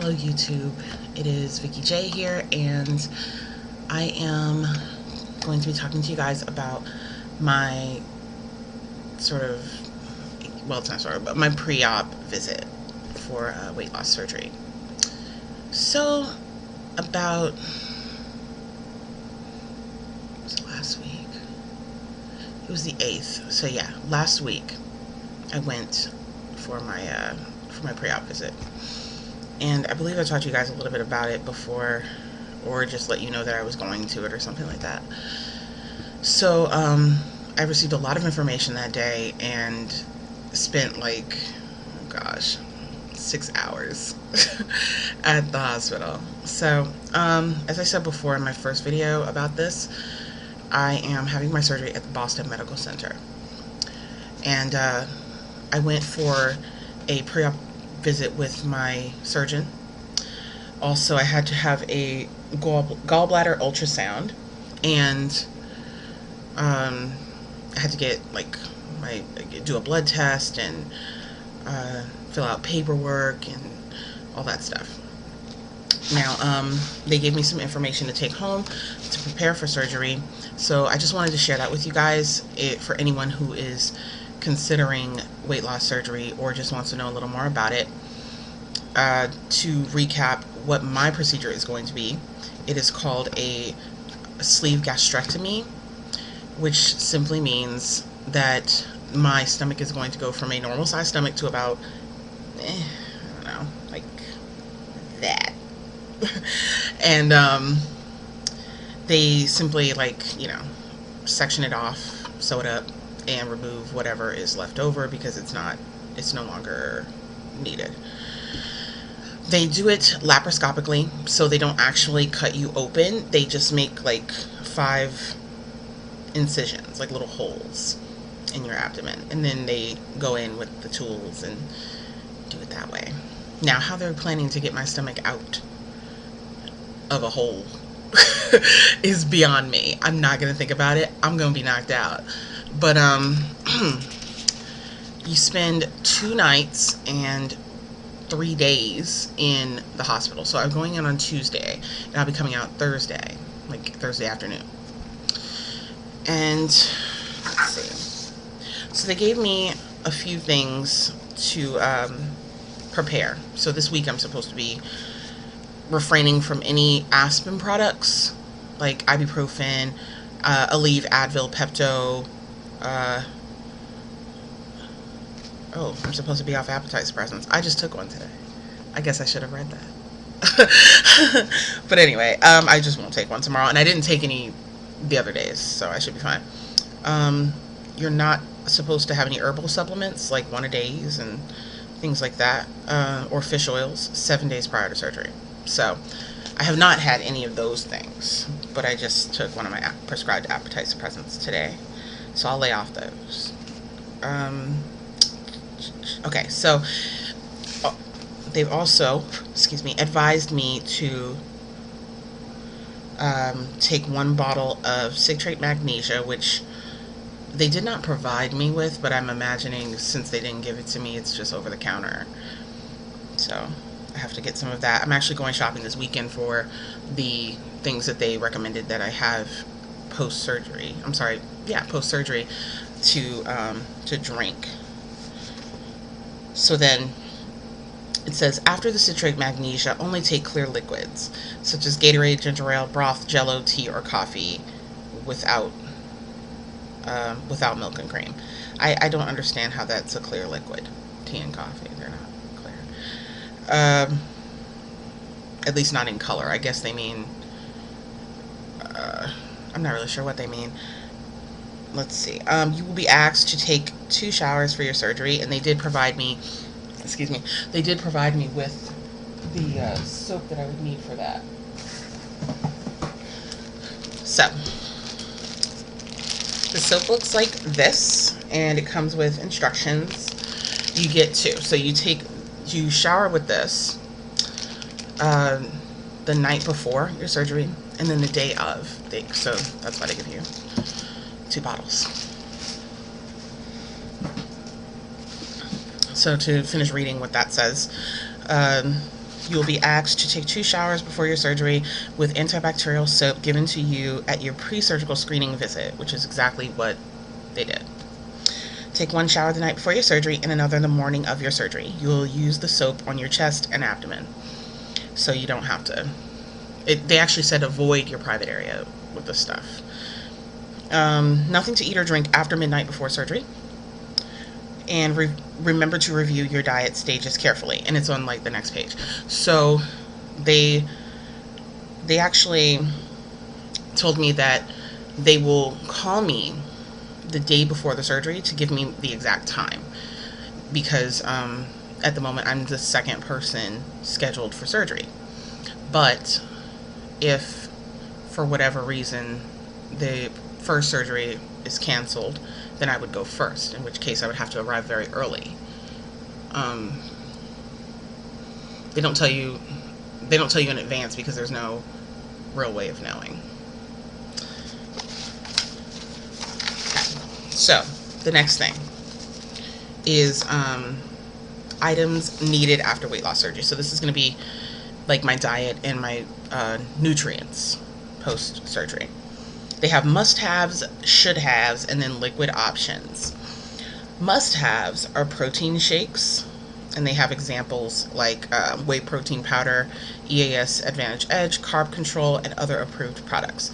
Hello YouTube, it is Vikeejeah here, and I am going to be talking to you guys about my but my pre-op visit for weight loss surgery. So, about, was it last week? It was the 8th, so yeah, last week I went for my pre-op visit. And I believe I talked to you guys a little bit about it before, or just let you know that I was going to it or something like that. So, I received a lot of information that day and spent like, oh gosh, 6 hours at the hospital. So, as I said before in my first video about this, I am having my surgery at the Boston Medical Center. And, I went for a pre-op visit with my surgeon. Also, I had to have a gallbladder ultrasound, and I had to get do a blood test and fill out paperwork and all that stuff. Now, they gave me some information to take home to prepare for surgery, so I just wanted to share that with you guys for anyone who is considering weight loss surgery or just wants to know a little more about it. To recap what my procedure is going to be, it is called a sleeve gastrectomy, which simply means that my stomach is going to go from a normal size stomach to about, I don't know, like that. And they simply section it off, sew it up, and remove whatever is left over because it's no longer needed. They do it laparoscopically, so they don't actually cut you open. They just make like 5 incisions, like little holes in your abdomen, and then they go in with the tools and do it that way. Now, how they're planning to get my stomach out of a hole is beyond me. I'm not gonna think about it. I'm gonna be knocked out. But you spend 2 nights and 3 days in the hospital. So I'm going in on Tuesday, and I'll be coming out Thursday, like Thursday afternoon. And let's see. So they gave me a few things to prepare. So this week I'm supposed to be refraining from any aspirin products like ibuprofen, Aleve, Advil, Pepto. Oh, I'm supposed to be off appetite suppressants. I just took one today. I guess I should have read that. But anyway, I just won't take one tomorrow. And I didn't take any the other days, so I should be fine. You're not supposed to have any herbal supplements, like one-a-days and things like that, or fish oils, 7 days prior to surgery. So I have not had any of those things, but I just took one of my prescribed appetite suppressants today. So I'll lay off those. Okay, so they've also, advised me to take 1 bottle of citrate magnesia, which they did not provide me with, but I'm imagining since they didn't give it to me, it's just over the counter. So I have to get some of that. I'm actually going shopping this weekend for the things that they recommended that I have post-surgery. Post-surgery to drink. So then it says, after the citrate magnesia, only take clear liquids, such as Gatorade, ginger ale, broth, jello, tea, or coffee, without milk and cream. I don't understand how that's a clear liquid. Tea and coffee, they're not clear. At least not in color. I guess they mean, I'm not really sure what they mean. Let's see. You will be asked to take 2 showers for your surgery, and they did provide me, they did provide me with the soap that I would need for that. So, the soap looks like this, and it comes with instructions. You get 2. So you shower with this the night before your surgery, and then the day of. So that's why they give you 2 bottles. So to finish reading what that says, You will be asked to take 2 showers before your surgery with antibacterial soap given to you at your pre-surgical screening visit, which is exactly what they did. Take 1 shower the night before your surgery and another in the morning of your surgery. You will use the soap on your chest and abdomen, so you don't have to. They actually said avoid your private area with this stuff. Nothing to eat or drink after midnight before surgery. And remember to review your diet stages carefully. And it's on like the next page. So they actually told me that they will call me the day before the surgery to give me the exact time, because at the moment I'm the second person scheduled for surgery. But if for whatever reason the first surgery is canceled, then I would go first, in which case I would have to arrive very early. They don't tell you in advance because there's no real way of knowing. So the next thing is items needed after weight loss surgery. So this is going to be like my diet and my nutrients post-surgery. They have must-haves, should-haves, and then liquid options. Must-haves are protein shakes, and they have examples like whey protein powder, EAS Advantage Edge, Carb Control, and other approved products.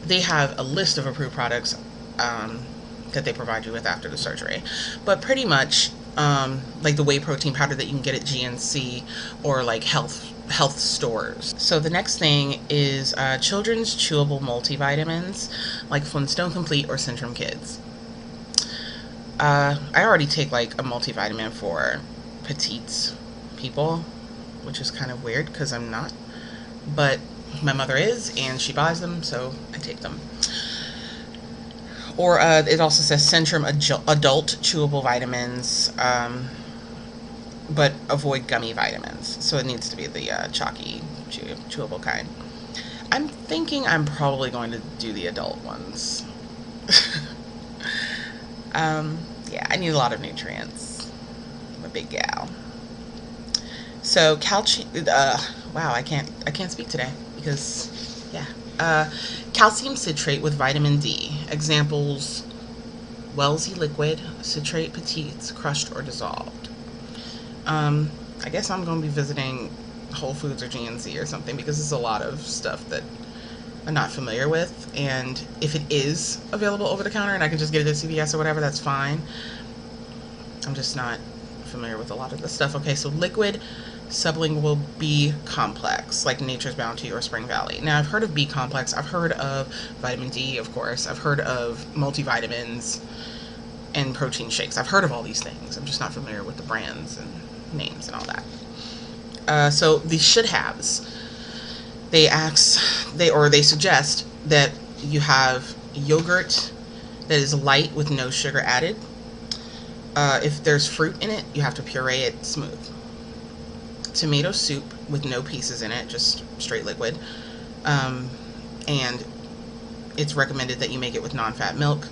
They have a list of approved products that they provide you with after the surgery. But pretty much, like the whey protein powder that you can get at GNC or like health stores. So the next thing is children's chewable multivitamins like Flintstone Complete or Centrum Kids. I already take like a multivitamin for petites people, which is kind of weird because I'm not, but my mother is and she buys them, so I take them. Or it also says Centrum adult chewable vitamins, but avoid gummy vitamins. So it needs to be the chalky, chewable kind. I'm thinking I'm probably going to do the adult ones. Yeah, I need a lot of nutrients. I'm a big gal. So calcium. Wow, I can't speak today because yeah. Calcium citrate with vitamin D. Examples: Wellesley liquid, citrate petites, crushed or dissolved. I guess I'm going to be visiting Whole Foods or GNC or something because there's a lot of stuff that I'm not familiar with, and if it is available over the counter and I can just get it at CVS or whatever, that's fine. I'm just not familiar with a lot of the stuff. Okay, so liquid sublingual B complex, like Nature's Bounty or Spring Valley. Now, I've heard of B complex. I've heard of vitamin D, of course. I've heard of multivitamins and protein shakes. I've heard of all these things. I'm just not familiar with the brands and names and all that. So the should-haves. They suggest that you have yogurt that is light with no sugar added. If there's fruit in it, you have to puree it smooth. Tomato soup with no pieces in it, just straight liquid. And it's recommended that you make it with non-fat milk.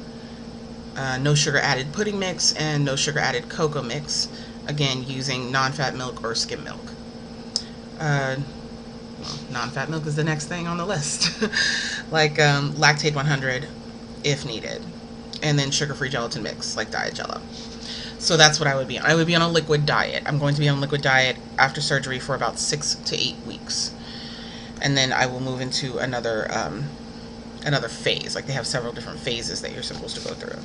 No sugar added pudding mix and no sugar added cocoa mix. Again, using non-fat milk or skim milk. Well, non-fat milk is the next thing on the list. Like Lactate 100 if needed. And then sugar-free gelatin mix like Diet Jello. So that's what I would be on. I would be on a liquid diet. I'm going to be on a liquid diet after surgery for about 6 to 8 weeks. And then I will move into another phase. Like they have several different phases that you're supposed to go through.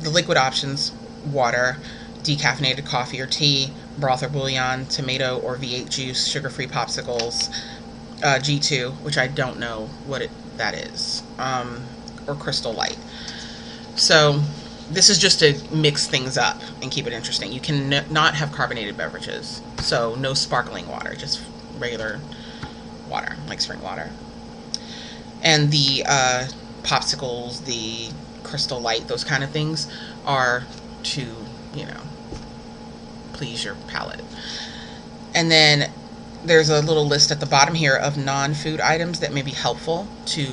The liquid options: water, decaffeinated coffee or tea, broth or bouillon, tomato or V8 juice, sugar-free popsicles, G2, which I don't know what that is, or Crystal Light. So this is just to mix things up and keep it interesting. You can not have carbonated beverages, so no sparkling water, just regular water, like spring water. And the popsicles, the Crystal Light, those kind of things are to, please your palate. And then there's a little list at the bottom here of non-food items that may be helpful to,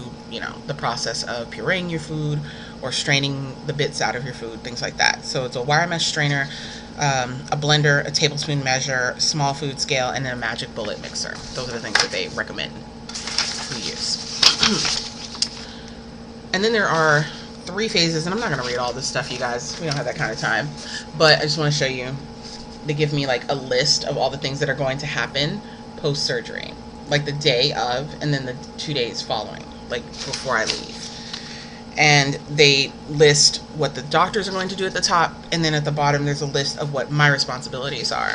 the process of pureeing your food or straining the bits out of your food, things like that. So it's a wire mesh strainer, a blender, a tablespoon measure, small food scale, and then a magic bullet mixer. Those are the things that they recommend we use. And then there are 3 phases, and I'm not going to read all this stuff, you guys. We don't have that kind of time. But I just want to show you. They give me like a list of all the things that are going to happen post-surgery. Like the day of, and then the 2 days following, like before I leave. And they list what the doctors are going to do at the top, and then at the bottom there's a list of what my responsibilities are,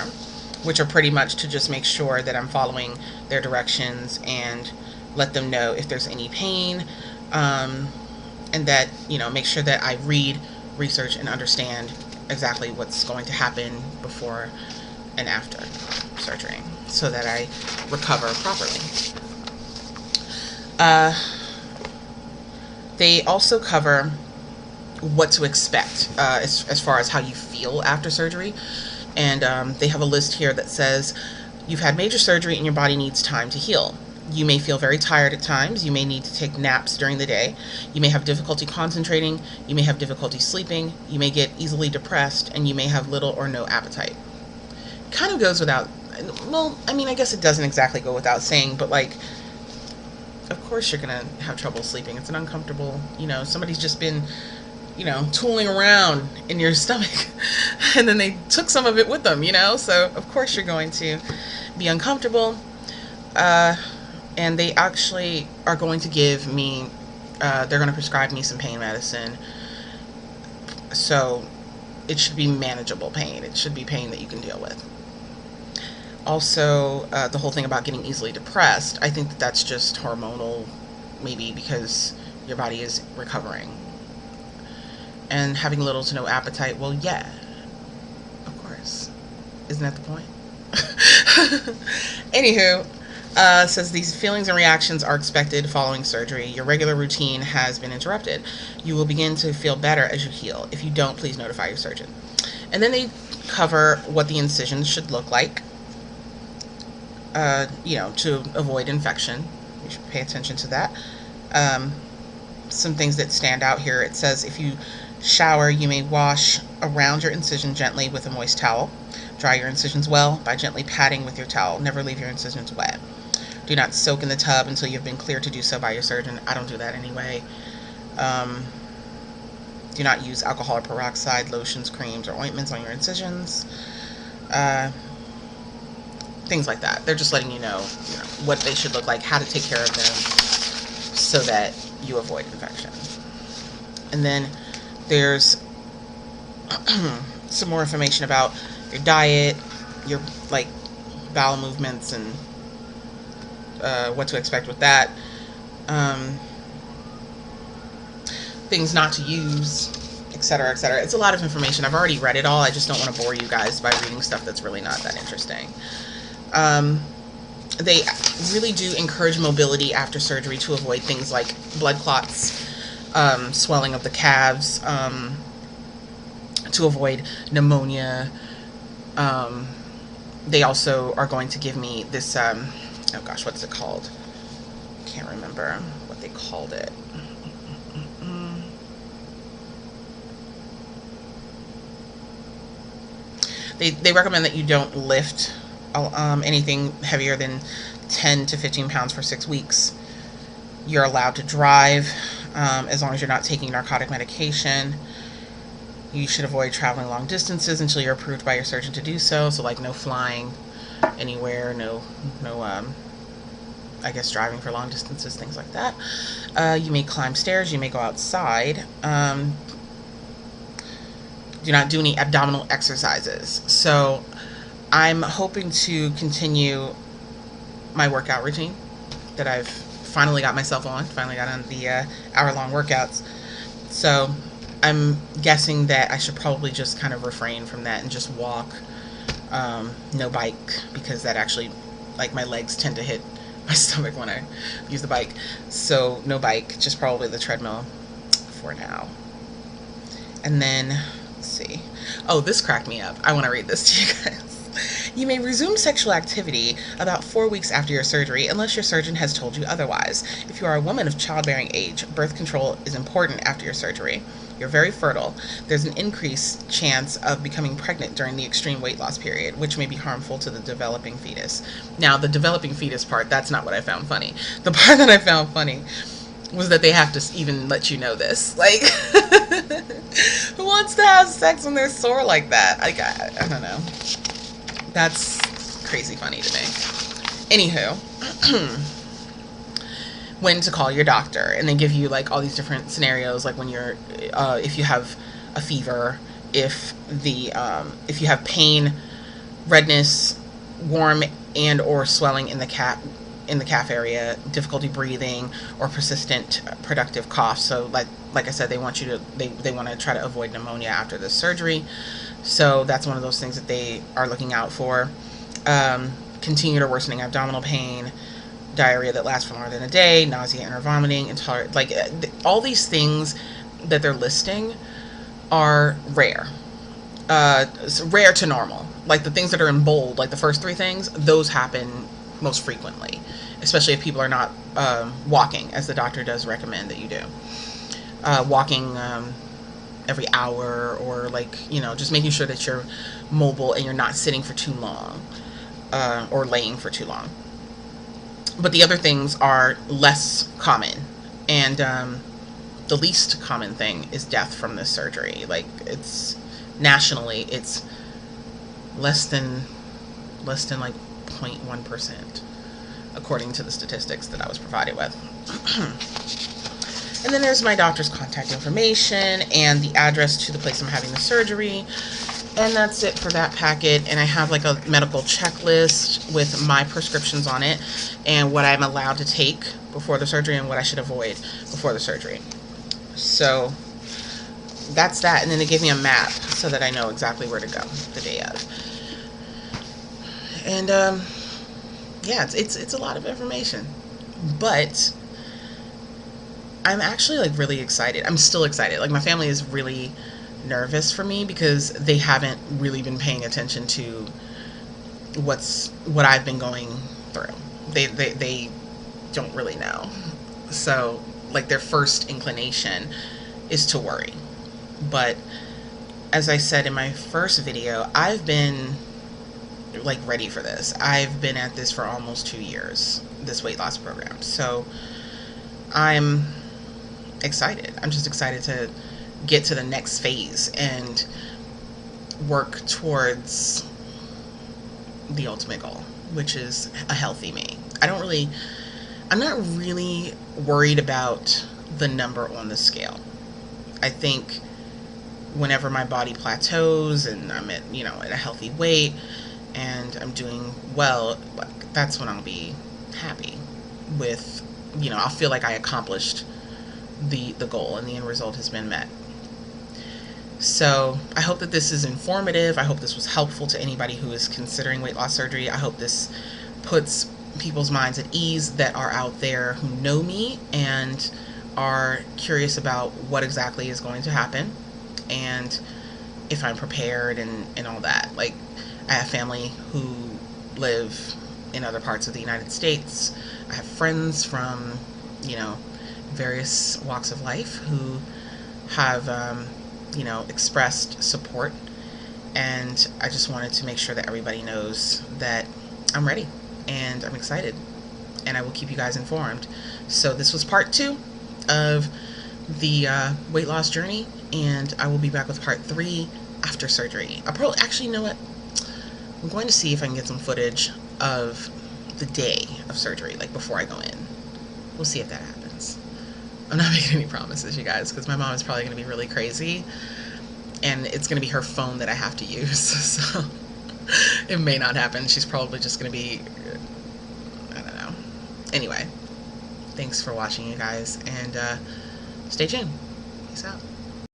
which are pretty much to just make sure that I'm following their directions and let them know if there's any pain, and that, you know, make sure that I read, research, and understand exactly what's going to happen before and after surgery so that I recover properly. They also cover what to expect as far as how you feel after surgery. And they have a list here that says you've had major surgery and your body needs time to heal. You may feel very tired at times. You may need to take naps during the day. You may have difficulty concentrating. You may have difficulty sleeping. You may get easily depressed, and you may have little or no appetite. Kind of goes without, well, I mean, I guess it doesn't exactly go without saying, but like, of course you're going to have trouble sleeping. It's an uncomfortable, you know, somebody's just been, you know, tooling around in your stomach and then they took some of it with them, you know, so of course you're going to be uncomfortable. And they actually are going to give me, they're going to prescribe me some pain medicine. So it should be manageable pain. It should be pain that you can deal with. Also, the whole thing about getting easily depressed, I think that that's just hormonal, maybe because your body is recovering. And having little to no appetite, well, yeah, of course. Isn't that the point? Anywho, says these feelings and reactions are expected following surgery. Your regular routine has been interrupted. You will begin to feel better as you heal. If you don't, please notify your surgeon. And then they cover what the incisions should look like, you know, to avoid infection. You should pay attention to that. Some things that stand out here. It says if you shower, you may wash around your incision gently with a moist towel. Dry your incisions well by gently patting with your towel. Never leave your incisions wet. Do not soak in the tub until you've been cleared to do so by your surgeon. I don't do that anyway. Do not use alcohol or peroxide, lotions, creams, or ointments on your incisions. Things like that. They're just letting you know, what they should look like, how to take care of them so that you avoid infection. And then there's some more information about your diet, your bowel movements, and what to expect with that. Things not to use, etc., etc. It's a lot of information. I've already read it all. I just don't want to bore you guys by reading stuff that's really not that interesting. They really do encourage mobility after surgery to avoid things like blood clots, swelling of the calves, to avoid pneumonia. They also are going to give me this, oh gosh, what's it called? Can't remember what they called it. They recommend that you don't lift anything heavier than 10 to 15 pounds for 6 weeks. You're allowed to drive as long as you're not taking narcotic medication. You should avoid traveling long distances until you're approved by your surgeon to do so. So like no flying anywhere, no I guess driving for long distances, things like that. You may climb stairs, you may go outside. Do not do any abdominal exercises. So I'm hoping to continue my workout routine that I've finally got myself on. Finally got on the hour-long workouts. So I'm guessing that I should probably just kind of refrain from that and just walk. No bike, because that actually, my legs tend to hit my stomach when I use the bike. So no bike, just probably the treadmill for now. And then, let's see. Oh, this cracked me up. I want to read this to you guys. You may resume sexual activity about 4 weeks after your surgery unless your surgeon has told you otherwise. If you are a woman of childbearing age, birth control is important after your surgery. you're very fertile. There's an increased chance of becoming pregnant during the extreme weight loss period, which may be harmful to the developing fetus. Now, the developing fetus part, that's not what I found funny. The part that I found funny was that they have to even let you know this. Like, who wants to have sex when they're sore like that? Like, I don't know. That's crazy funny to me. Anywho, when to call your doctor, and they give you like all these different scenarios, like when you're, if you have a fever, if you have pain, redness, warm and or swelling in the calf area, difficulty breathing, or persistent productive cough. So like I said, they want to try to avoid pneumonia after the surgery. So that's one of those things that they are looking out for. Continued or worsening abdominal pain, diarrhea that lasts for more than a day, nausea and or vomiting, intolerant. Like all these things that they're listing are rare. Rare to normal. Like the things that are in bold, like the first three things, those happen most frequently, especially if people are not walking, as the doctor does recommend that you do. Walking every hour, or like, just making sure that you're mobile and you're not sitting for too long, or laying for too long. But the other things are less common, and the least common thing is death from this surgery. Like, it's nationally, it's less than like 0.1%, according to the statistics that I was provided with. And then there's my doctor's contact information and the address to the place I'm having the surgery. And that's it for that packet. And I have like a medical checklist with my prescriptions on it and what I'm allowed to take before the surgery and what I should avoid before the surgery. So that's that. And then they gave me a map so that I know exactly where to go the day of. And yeah, it's a lot of information, but I'm actually like really excited. I'm still excited. Like, my family is really nervous for me because they haven't really been paying attention to what I've been going through. They don't really know. So like their first inclination is to worry. But as I said in my first video, I've been like ready for this. I've been at this for almost 2 years, this weight loss program. So I'm excited. I'm just excited to get to the next phase and work towards the ultimate goal, which is a healthy me. I'm not really worried about the number on the scale. I think whenever my body plateaus and I'm at, at a healthy weight and I'm doing well, like, that's when I'll be happy with, I'll feel like I accomplished the goal and the end result has been met. So I hope that this is informative. I hope this was helpful to anybody who is considering weight loss surgery. I hope this puts people's minds at ease that are out there who know me and are curious about what exactly is going to happen and if I'm prepared and all that. Like, I have family who live in other parts of the United States. I have friends from, various walks of life who have, expressed support. And I just wanted to make sure that everybody knows that I'm ready and I'm excited and I will keep you guys informed. So this was part 2 of the weight loss journey, and I will be back with part 3 after surgery. I'll probably, actually, you know what? I'm going to see if I can get some footage of the day of surgery, like before I go in. We'll see if that happens. I'm not making any promises, you guys, because my mom is probably going to be really crazy, and it's going to be her phone that I have to use, so it may not happen. She's probably just going to be, I don't know. Anyway, thanks for watching, you guys, and stay tuned. Peace out.